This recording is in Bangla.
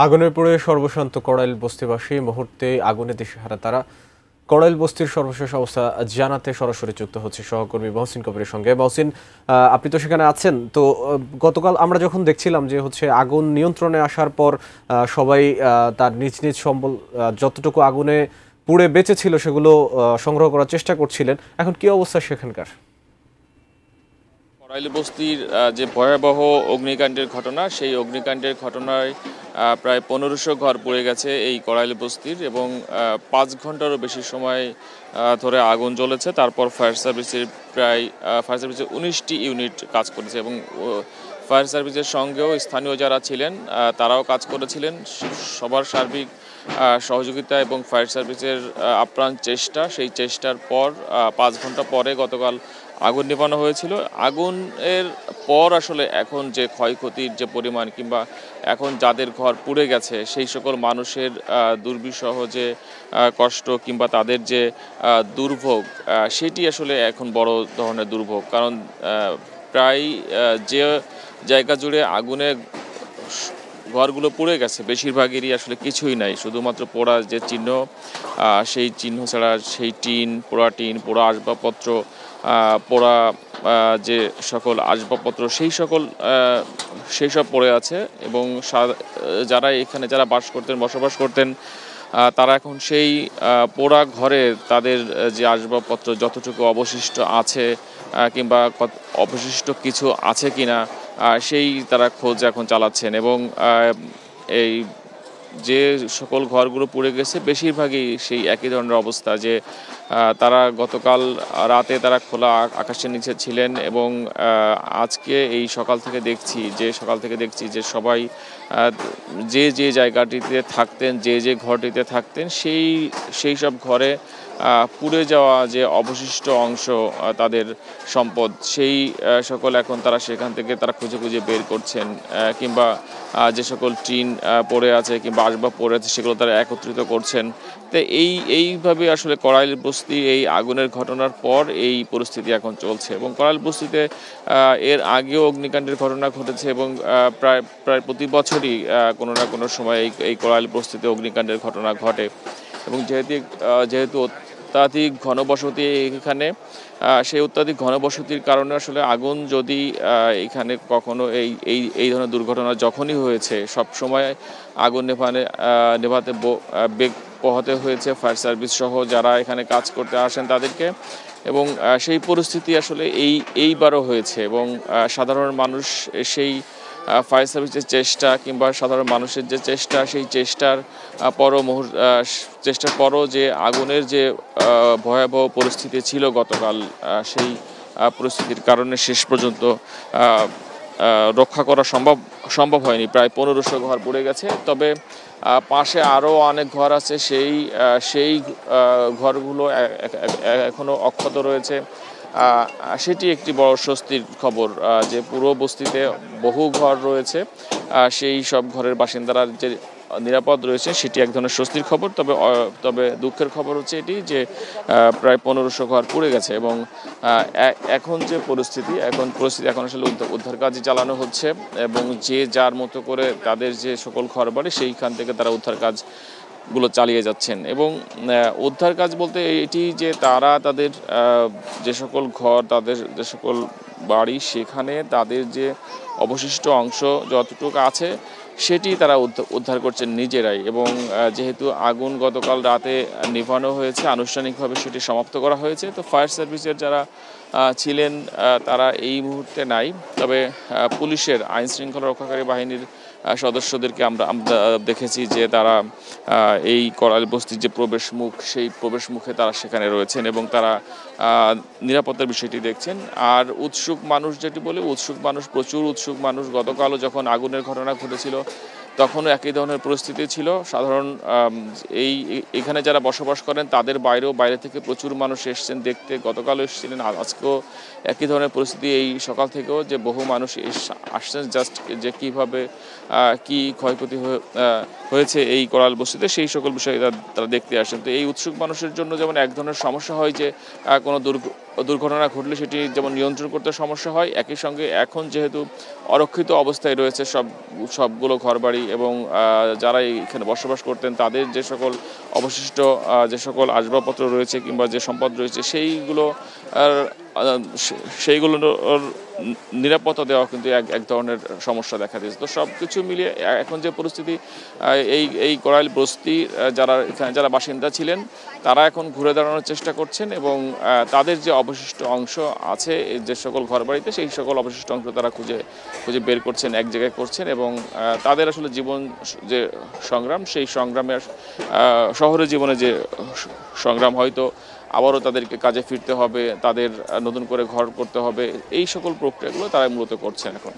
আগুনে পুড়ে সর্বশান্ত কড়াইল বস্তিবাসী মুহূর্তে আগুনে দিশেহারা তারা। কড়াইল বস্তির সর্বশেষ অবস্থা জানাতে সরাসরি যুক্ত হচ্ছে সহকর্মী মহসিন কবিরের সঙ্গে। মহসিন, আপনি তো সেখানে আছেন। তো গতকাল আমরা যখন দেখছিলাম যে আগুন নিয়ন্ত্রণে আসার পর সবাই তার নিজ নিজ সম্বল যতটুকু আগুনে পুড়ে বেঁচে ছিল সেগুলো সংগ্রহ করার চেষ্টা করছিলেন। এখন কি অবস্থা সেখানকার? কড়াইল বস্তির যে ভয়াবহ অগ্নিকাণ্ডের ঘটনা, সেই অগ্নিকাণ্ডের ঘটনায় প্রায় 1500 ঘর পুড়ে গেছে এই কড়াইল বস্তির, এবং 5 ঘন্টারও বেশি সময় ধরে আগুন জ্বলেছে। তারপর ফায়ার সার্ভিসের 19টি ইউনিট কাজ করেছে, এবং ফায়ার সার্ভিসের সঙ্গেও স্থানীয় যারা ছিলেন তারাও কাজ করেছিলেন। সবার সার্বিক সহযোগিতা এবং ফায়ার সার্ভিসের আপ্রাণ চেষ্টা, সেই চেষ্টার পর 5 ঘন্টা পরে গতকাল আগুন নেভানো হয়েছিল। আগুনের পর আসলে এখন যে ক্ষয়ক্ষতির যে পরিমাণ, কিংবা এখন যাদের ঘর পুড়ে গেছে সেই সকল মানুষের দুর্বিষহ যে কষ্ট কিংবা তাদের যে দুর্ভোগ, সেটি আসলে এখন বড় ধরনের দুর্ভোগ। কারণ প্রায় যে জায়গা জুড়ে আগুনে ঘরগুলো পুড়ে গেছে বেশিরভাগেরই আসলে কিছুই নাই, শুধুমাত্র পোড়া যে চিহ্ন, সেই চিহ্ন ছাড়া সেই পোড়া টিন, পোড়া আসবাবপত্র, পোড়া যে সকল আসবাবপত্র সেই সব পড়ে আছে। এবং যারা এখানে বসবাস করতেন, তারা এখন সেই পোড়া ঘরে তাদের যে আসবাবপত্র যতটুকু অবশিষ্ট আছে, কিংবা অবশিষ্ট কিছু আছে কিনা, সেই তারা খোঁজ এখন চালাচ্ছেন। এবং এই যে সকল ঘরগুলো পুড়ে গেছে বেশিরভাগই সেই একই ধরনের অবস্থা, যে তারা গতকাল রাতে তারা খোলা আকাশের নিচে ছিলেন, এবং আজকে এই সকাল থেকে দেখছি যে সবাই যে জায়গাটিতে থাকতেন, যে ঘরটিতে থাকতেন, সেই সব ঘরে পুড়ে যাওয়া যে অবশিষ্ট অংশ তাদের সম্পদ, সেই সকল এখন তারা সেখান থেকে তারা খুঁজে বের করছেন, কিংবা যে সকল টিন পড়ে আছে কিংবা আসবাব পড়ে আছে সেগুলো তারা একত্রিত করছেন। তো এইভাবে আসলে কড়াইল বস্তি এই আগুনের ঘটনার পর এই পরিস্থিতি এখন চলছে। এবং কড়াইল বস্তিতে এর আগেও অগ্নিকাণ্ডের ঘটনা ঘটেছে, এবং প্রায় প্রতি বছরই কোনো না কোনো সময় এই কড়াইল বস্তিতে অগ্নিকাণ্ডের ঘটনা ঘটে। এবং যেহেতু অত্যাধিক ঘনবসতি এখানে, সেই অত্যাধিক ঘনবসতির কারণে আসলে আগুন যদি এখানে কখনো এই ধরনের দুর্ঘটনা যখনই হয়েছে, সব সময় আগুন নেভাতে বেগ পোহাতে হয়েছে ফায়ার সার্ভিস সহ যারা এখানে কাজ করতে আসেন তাদেরকে। এবং সেই পরিস্থিতি আসলে এইবারও হয়েছে। এবং সাধারণ মানুষ সেই ফায়ার সার্ভিসের চেষ্টা, কিংবা সাধারণ মানুষের যে চেষ্টা, সেই চেষ্টার পরও যে আগুনের যে ভয়াবহ পরিস্থিতি ছিল গতকাল, সেই পরিস্থিতির কারণে শেষ পর্যন্ত রক্ষা করা সম্ভব হয়নি। প্রায় 1500 ঘর পুড়ে গেছে। তবে পাশে আরও অনেক ঘর আছে, সেই ঘরগুলো এখনও অক্ষত রয়েছে। সেটি একটি বড় স্বস্তির খবর, যে পুরো বস্তিতে বহু ঘর রয়েছে, সেই সব ঘরের বাসিন্দারা যে নিরাপদ রয়েছে সেটি এক ধরনের স্বস্তির খবর। তবে দুঃখের খবর হচ্ছে এটি যে প্রায় 1500 ঘর পুড়ে গেছে। এবং এখন যে পরিস্থিতি এখন আসলে উদ্ধার কাজই চালানো হচ্ছে, এবং যে যার মতো করে তাদের যে সকল ঘরবাড়ি সেইখান থেকে তারা উদ্ধার কাজগুলো চালিয়ে যাচ্ছেন। এবং উদ্ধার কাজ বলতে এটি যে তারা তাদের যে সকল ঘর, তাদের যে সকল বাড়ি, সেখানে তাদের যে অবশিষ্ট অংশ যতটুকু আছে সেটি তারা উদ্ধার করছেন নিজেরাই। এবং যেহেতু আগুন গতকাল রাতে নেভানো হয়েছে, আনুষ্ঠানিকভাবে সেটি সমাপ্ত করা হয়েছে, তো ফায়ার সার্ভিসের যারা ছিলেন তারা এই মুহূর্তে নাই। তবে পুলিশের আইন শৃঙ্খলা রক্ষাকারী বাহিনীর সদস্যদেরকে আমরা দেখেছি যে তারা এই কড়াইল বস্তির যে প্রবেশ মুখ, সেই প্রবেশ মুখে তারা সেখানে রয়েছেন, এবং তারা নিরাপত্তার বিষয়টি দেখছেন। আর প্রচুর উৎসুক মানুষ গতকালও যখন আগুনের ঘটনা ঘটেছিল তখনও একই ধরনের পরিস্থিতি ছিল। এখানে যারা বসবাস করেন তাদের বাইরে থেকে প্রচুর মানুষ এসছেন দেখতে, গতকালও এসেছিলেন, আজকেও একই ধরনের পরিস্থিতি। এই সকাল থেকেও যে বহু মানুষ আসছেন জাস্ট যে কীভাবে কি ক্ষয়ক্ষতি হয়েছে এই কড়াইল বস্তিতে, সেই সকল বিষয়ে তারা দেখতে আসেন। তো এই উৎসুক মানুষের জন্য যেমন এক ধরনের সমস্যা হয় যে কোনো দুর্ঘটনা ঘটলে সেটি যেমন নিয়ন্ত্রণ করতে সমস্যা হয়, একই সঙ্গে এখন যেহেতু অরক্ষিত অবস্থায় রয়েছে সবগুলো ঘরবাড়ি এবং যারা এখানে বসবাস করতেন তাদের যে সকল অবশিষ্ট যে সকল আসবাবপত্র রয়েছে কিংবা যে সম্পদ রয়েছে সেইগুলোর নিরাপত্তা দেওয়া কিন্তু এক ধরনের সমস্যা দেখা দিয়েছে। তো সব কিছু মিলিয়ে এখন যে পরিস্থিতি, এই কড়াইল বস্তি যারা বাসিন্দা ছিলেন তারা এখন ঘুরে দাঁড়ানোর চেষ্টা করছেন এবং তাদের যে অবশিষ্ট অংশ আছে যে সকল ঘরবাড়িতে সেই সকল অবশিষ্ট অংশ তারা খুঁজে বের করছেন, এক জায়গায় করছেন এবং তাদের আসলে জীবন যে সংগ্রাম, সেই সংগ্রামের শহরের জীবনে যে সংগ্রাম, হয়তো আবারও তাদেরকে কাজে ফিরতে হবে, তাদের নতুন করে ঘর করতে হবে, এই সকল প্রক্রিয়াগুলো তারা মূলত করছেন এখন।